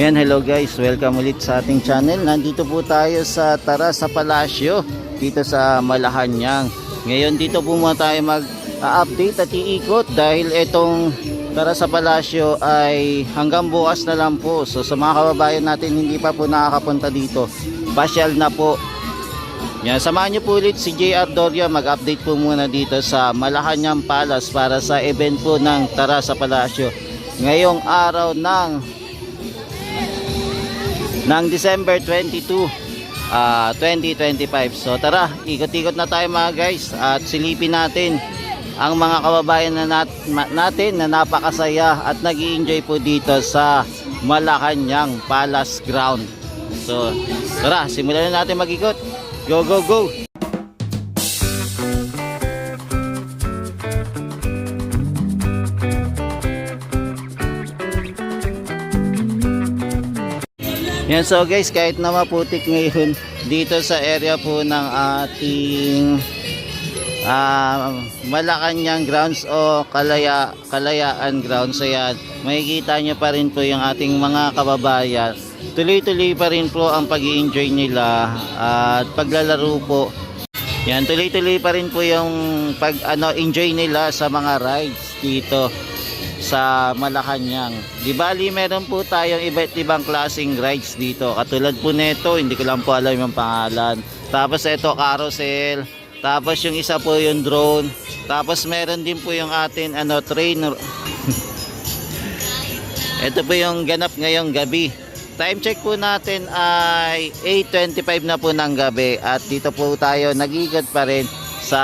Yan, hello guys, welcome ulit sa ating channel. Nandito po tayo sa Tara sa Palasyo dito sa Malacanang. Ngayon dito po muna tayo mag-update at iikot dahil itong Tara sa Palasyo ay hanggang bukas na lang po. So sa mga kababayan natin hindi pa po nakakapunta dito, pasyal na po. Yan, samahan niyo po ulit si JR Doria, mag-update po muna dito sa Malacanang Palace para sa event po ng Tara sa Palasyo ngayong araw ng December 22, 2025. So tara, ikot-ikot na tayo mga guys at silipin natin ang mga kababayan natin na napakasaya at nag-i-enjoy po dito sa Malacanang Palace Ground. So tara, simulan na natin mag-ikot. Go, go, go! Yan, so guys, kahit na maputik ngayon dito sa area po ng ating Malacanang grounds o Kalayaan grounds. So yan, makikita nyo pa rin po yung ating mga kababayan. Tuloy-tuloy pa rin po ang pag-i-enjoy nila at paglalaro po. Yan, tuloy-tuloy pa rin po yung enjoy nila sa mga rides dito sa Malacanang. Di bali meron po tayong iba't ibang klaseng rides dito. Katulad po nito, hindi ko lang po alam yung pangalan. Tapos ito carousel. Tapos yung isa po yung drone. Tapos meron din po yung atin train. Ito po yung ganap ngayong gabi. Time check po natin ay 8:25 na po ng gabi at dito po tayo nag-ikot pa rin sa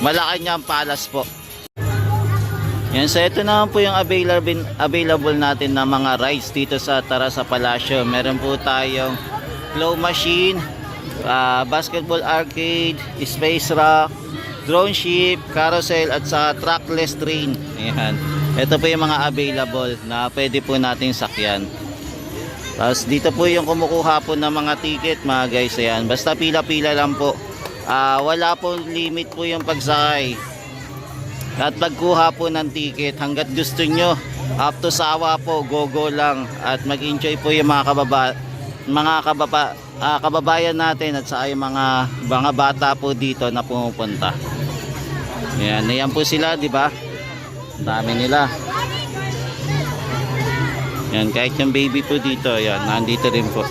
Malacanang Palace po. Yan, so ito naman po yung available natin na mga rides dito sa Tara sa Palasyo. Meron po tayong claw machine, basketball arcade, space rock, drone ship, carousel at sa trackless train. Ayan. Ito po yung mga available na pwede po nating sakyan. Tapos dito po yung kumukuha po ng mga ticket mga guys. Ayan. Basta pila-pila lang po. Wala po limit po yung pagsakay at pagkuha po ng ticket hanggat gusto nyo, up to sawa po, go lang at mag-enjoy po yung mga kababayan natin at sa yung mga bata po dito na pumupunta. Ayan po sila, di ba? Dami nila. Yan, kahit yung baby po dito, yan, nandito rin po.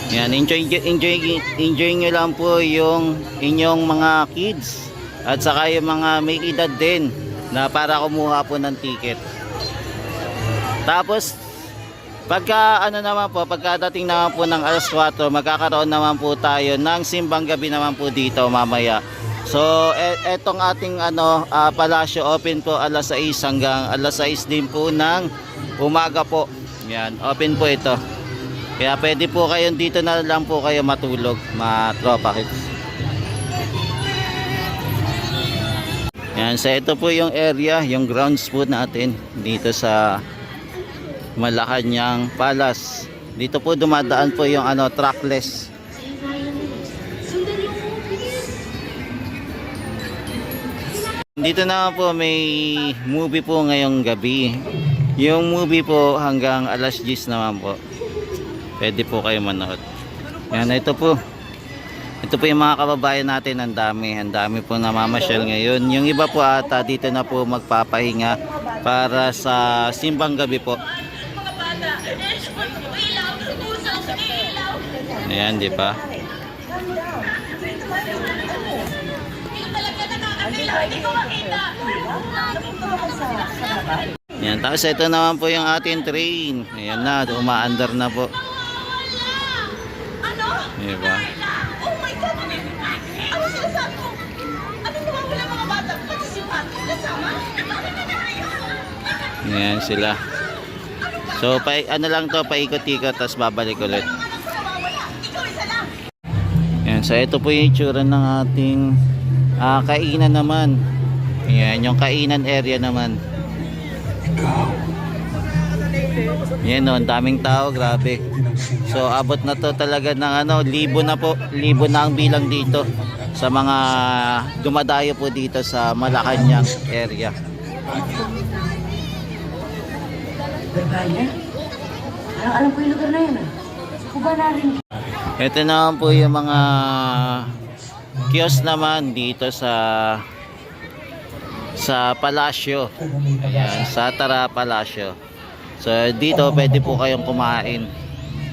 Yan, enjoy nyo lang po yung inyong mga kids at saka yung mga may edad din na para kumuha po ng ticket. Tapos pagkadating naman po ng alas 4, magkakaroon naman po tayo ng simbang gabi naman po dito mamaya. So etong ating palasyo open po alas 6 hanggang alas 6 din po ng umaga po. Yan, open po ito. Kaya pwede po kayo dito na lang po kayo matulog, matropa kids. Yan, so ito po yung area, yung grounds po natin dito sa Malacanang Palace. Dito po dumadaan po yung trackless. Dito na po may movie po ngayong gabi. Yung movie po hanggang alas 10 naman po. Pwede po kayo manood. Yan, ito po. Ito po yung mga kababayan natin, ang dami po namamasyal ngayon. Yung iba po ata dito na po magpapahinga para sa simbang gabi po. Ayan, di ba? Ayan, tapos ito naman po yung ating train. Ayan na, umaandar na po. Di ba? Ayan sila. So paikot-ikot tapos babalik ulit. Ayan, so ito po yung itsura ng ating kainan naman. Ayan, yung kainan area naman. Ayan o, ang daming tao, grabe. So abot na to talaga ng libo na ang bilang dito sa mga dumadayo po dito sa Malacanang area. Lugar niya? Parang alam ko yung lugar na yun ah. Ako ba narin? Ito naman po yung mga kiosk naman dito sa Palasyo. Ayan, sa Tara Palasyo. So dito pwede po kayong kumain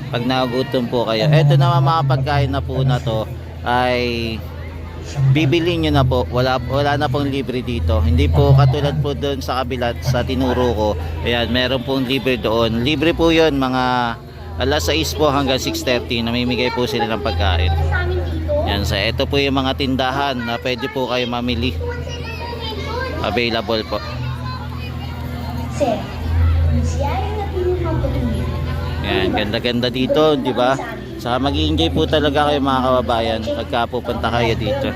pag nagutom po kayo. Ito naman mga pagkain na po na to ay bibili nyo na po. Wala na pong libre dito. Hindi po katulad po doon sa kabila sa tinuro ko. Ayan, meron pong libre doon. Libre po yun mga alas 6 po hanggang 6:30. Namimigay po sila ng pagkain. Yan, so ito po yung mga tindahan na pwede po kayo mamili. Available po. Sir, siya yung napinunang patuloy. Yan, ganda-ganda dito, di ba? Saka mag-i-enjoy po talaga kayo mga kababayan pagka pupunta kayo dito.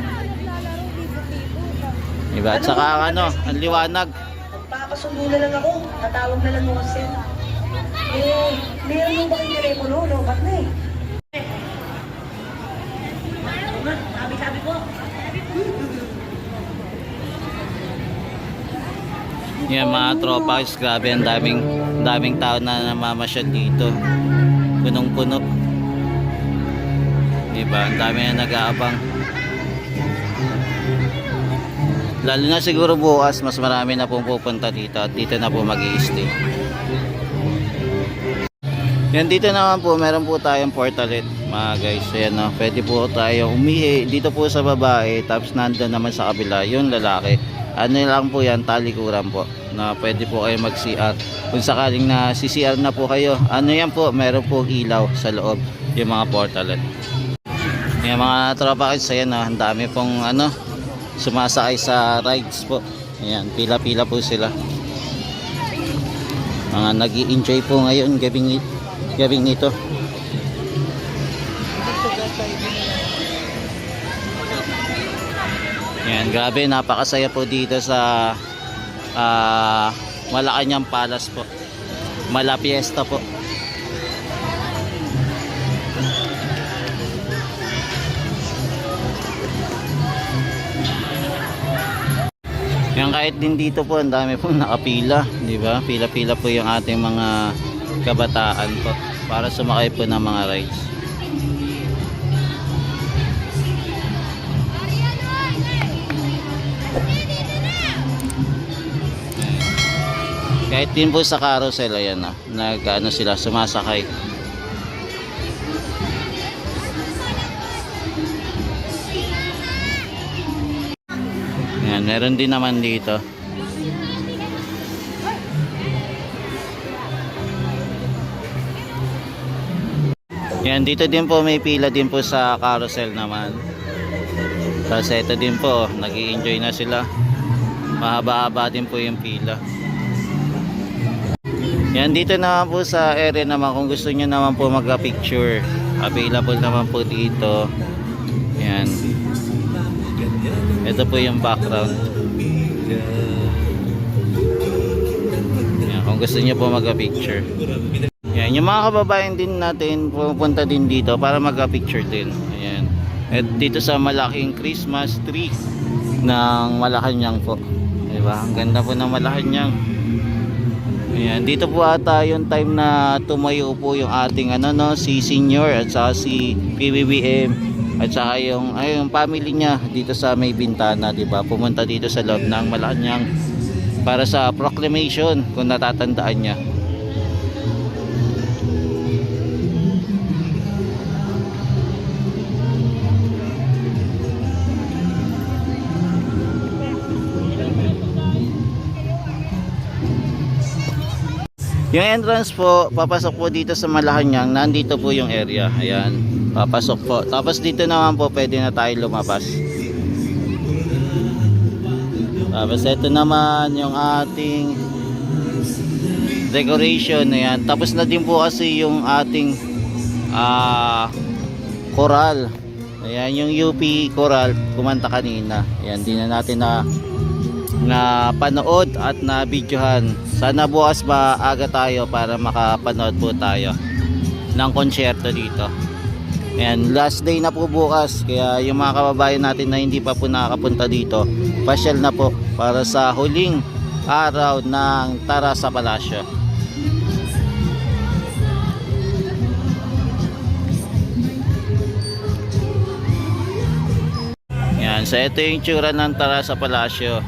Di ba? At saka ano, ang liwanag. Magpapasundo na lang ako. Tatawag na lang ako sir. Meron mo ba kayong telepono? Lobat na eh. Sabi ko. Yan mga tropa, grabe ang daming tao na namamasyal dito. Punong-puno. Diba? Ang dami na nag-aabang. Lalo na siguro bukas, mas marami na pong pupunta dito at dito na po mag-i-stay. Yan, dito naman po, meron po tayong portalet mga guys. Ayan, no? Pwede po tayo umihi dito po sa babae, tapos nandun naman sa kabila yung lalaki. Ano lang po yan, talikuran po, na pwede po kayo mag-CR. Kung sakaling na CCR na po kayo, ano yan po, meron po ilaw sa loob yung mga portalet. Yung mga tropa guys, ayan, no? Ang dami pong sumasakay sa rides po. Ayan, pila-pila po sila. Mga nag-i-enjoy po ngayon gabing ito. Yan, grabe, napakasaya po dito sa Malacanang Palace po. Malapiesta po. Yan, kahit din dito po, ang dami pong nakapila, di ba? Pila-pila po yung ating mga kabataan po para sumakay po ng mga rides. Kahit din po sa carousel, ayan na, sila, sumasakay. Ayan, meron din naman dito. Yan, dito din po may pila din po sa carousel naman. Kasi ito din po, nag-i-enjoy na sila. Mahaba-haba din po yung pila. Yan, dito naman po sa area naman, kung gusto nyo naman po magka-picture, available naman po dito. Yan. Ito po yung background. Yan, kung gusto nyo po magka-picture. Yan, yung mga kababayan din natin pupunta din dito para magka-picture din. Ayan. At dito sa malaking Christmas tree ng Malacanang po. Diba? Ang ganda po ng Malacanang. Ayan, dito po ata yung time na tumayo po yung ating si Senior at saka si PBBM at saka yung family niya dito sa may bintana, di ba? Pumunta dito sa loob ng Malacanang para sa proclamation, kung natatandaan niya. Yung entrance po, papasok po dito sa Malacanang, nandito po yung area. Ayan, papasok po. Tapos dito naman po, pwede na tayo lumabas. Tapos ito naman yung ating decoration. Ayan, tapos na din po kasi yung ating coral. Ayan, yung UP coral, kumanta kanina. Ayan, di na natin na panood at na videohan. Sana bukas maaga tayo para makapanood po tayo ng konsyerto dito. Ayan, last day na po bukas, kaya yung mga kababayan natin na hindi pa po nakakapunta dito, pasyal na po para sa huling araw ng Tara sa Palasyo. Yan, so ito yung tsura ng Tarasa Palasyo.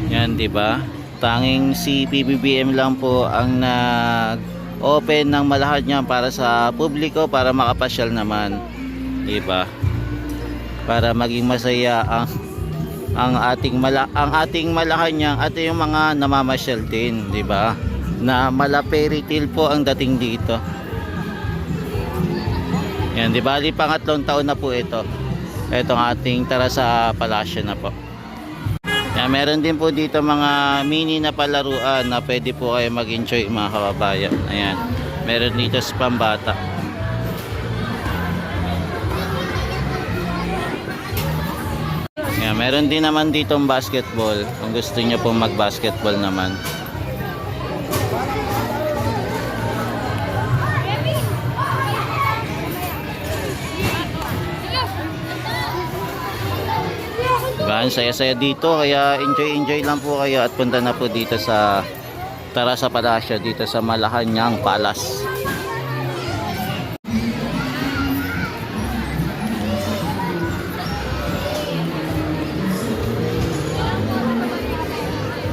Yan, di ba? Tanging si PBBM lang po ang nag-open ng Malacanang para sa publiko para makapasyal naman. Di ba? Para maging masaya ang ating Malacanang at yung mga namamasyal din, di ba? Na malaperitil po ang dating dito. Yan, di ba? Pangatlong taon na po ito. Itong ating Tarasa Palasyo na po. Yan, meron din po dito mga mini na palaruan na pwede po kayo mag-enjoy mga kababayan. Ayan. Meron dito sa pambata. Yan, meron din naman ditong basketball kung gusto niyo po mag-basketball naman. Diba? Ang saya-saya dito, kaya enjoy lang po kayo at punta na po dito sa Tarasa Palasyo, dito sa Malacanang Palace.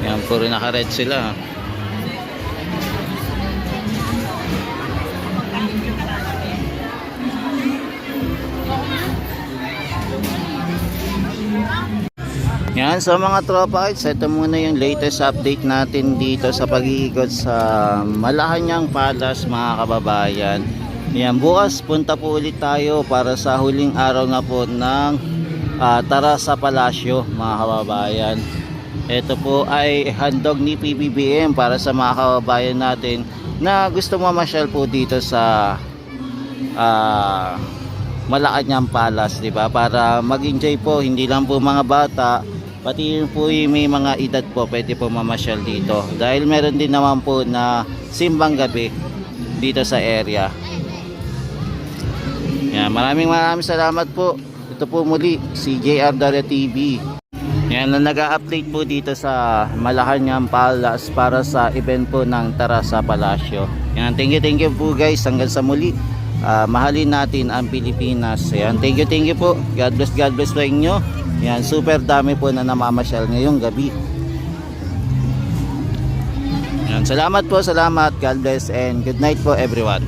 Yan, puro naka-red sila. Yan, so mga tropa kids, ito muna yung latest update natin dito sa pag-iikot sa Malacanang Palace mga kababayan. Yan, bukas punta po ulit tayo para sa huling araw na po ng Tarasa Palasyo mga kababayan. Ito po ay handog ni PBBM para sa mga kababayan natin na gusto mamasyal po dito sa Malacanang Palace, di ba? Para mag-enjoy po, hindi lang po mga bata, pati po may mga edad po pwede po mamasyal dito dahil meron din naman po na simbang gabi dito sa area. Yan, maraming salamat po. Ito po muli si JR Daria TV. Yan, na nag-update po dito sa Malacanang Palace para sa event po ng Tarasa Palasyo. Yan, thank you po guys, hanggang sa muli. Mahalin natin ang Pilipinas. Yan, thank you po. God bless po inyo. Yan, super dami po na namamasyal ngayong gabi. Yan, salamat. God bless and good night po everyone.